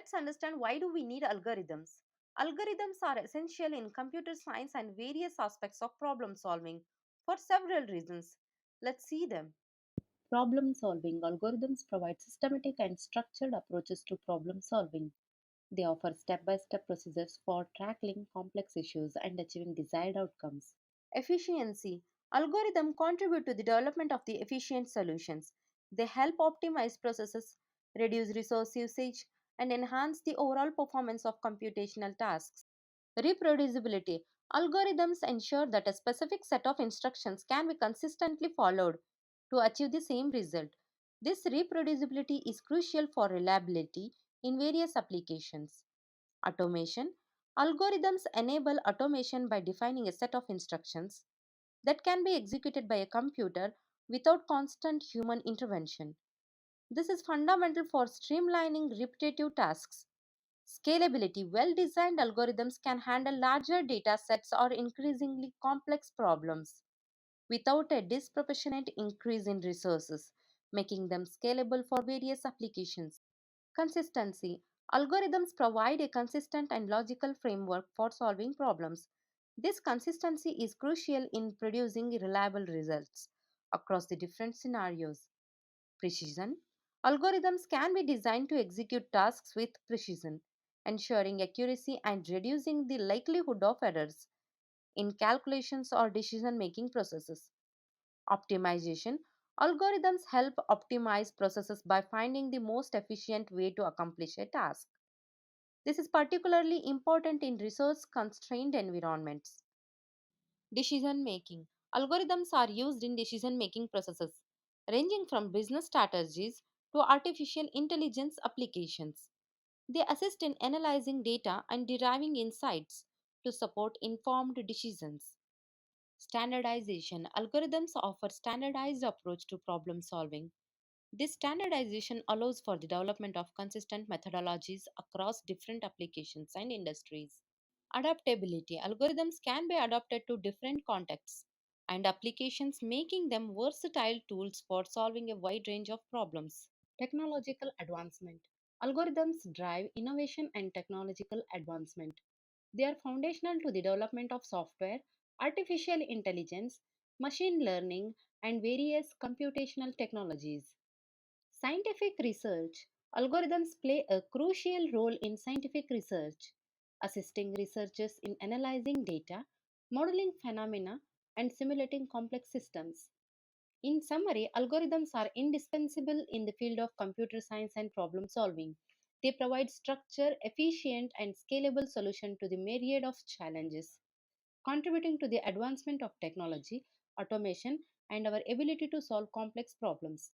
Let's understand why do we need algorithms. Algorithms are essential in computer science and various aspects of problem solving for several reasons. Let's see them. Problem solving algorithms provide systematic and structured approaches to problem solving. They offer step by step procedures for tackling complex issues and achieving desired outcomes. Efficiency. Algorithms contribute to the development of the efficient solutions. They help optimize processes, reduce resource usage, and enhance the overall performance of computational tasks. Reproducibility. Algorithms ensure that a specific set of instructions can be consistently followed to achieve the same result. This reproducibility is crucial for reliability in various applications. Automation. Algorithms enable automation by defining a set of instructions that can be executed by a computer without constant human intervention. This is fundamental for streamlining repetitive tasks. Scalability. Well designed algorithms can handle larger data sets or increasingly complex problems without a disproportionate increase in resources, making them scalable for various applications. Consistency. Algorithms provide a consistent and logical framework for solving problems. This consistency is crucial in producing reliable results across the different scenarios. Precision. Algorithms can be designed to execute tasks with precision, ensuring accuracy and reducing the likelihood of errors in calculations or decision making processes. Optimization. Algorithms help optimize processes by finding the most efficient way to accomplish a task. This is particularly important in resource constrained environments. Decision making. Algorithms are used in decision making processes, ranging from business strategies to artificial intelligence applications. They assist in analyzing data and deriving insights to support informed decisions. Standardization. Algorithms offer standardized approach to problem solving. This standardization allows for the development of consistent methodologies across different applications and industries. Adaptability. Algorithms can be adapted to different contexts and applications, making them versatile tools for solving a wide range of problems. Technological advancement. Algorithms drive innovation and technological advancement. They are foundational to the development of software, artificial intelligence, machine learning, and various computational technologies. Scientific research. Algorithms play a crucial role in scientific research, assisting researchers in analyzing data, modeling phenomena, and simulating complex systems. In summary, algorithms are indispensable in the field of computer science and problem solving. They provide structure, efficient, and scalable solution to the myriad of challenges, contributing to the advancement of technology, automation, and our ability to solve complex problems.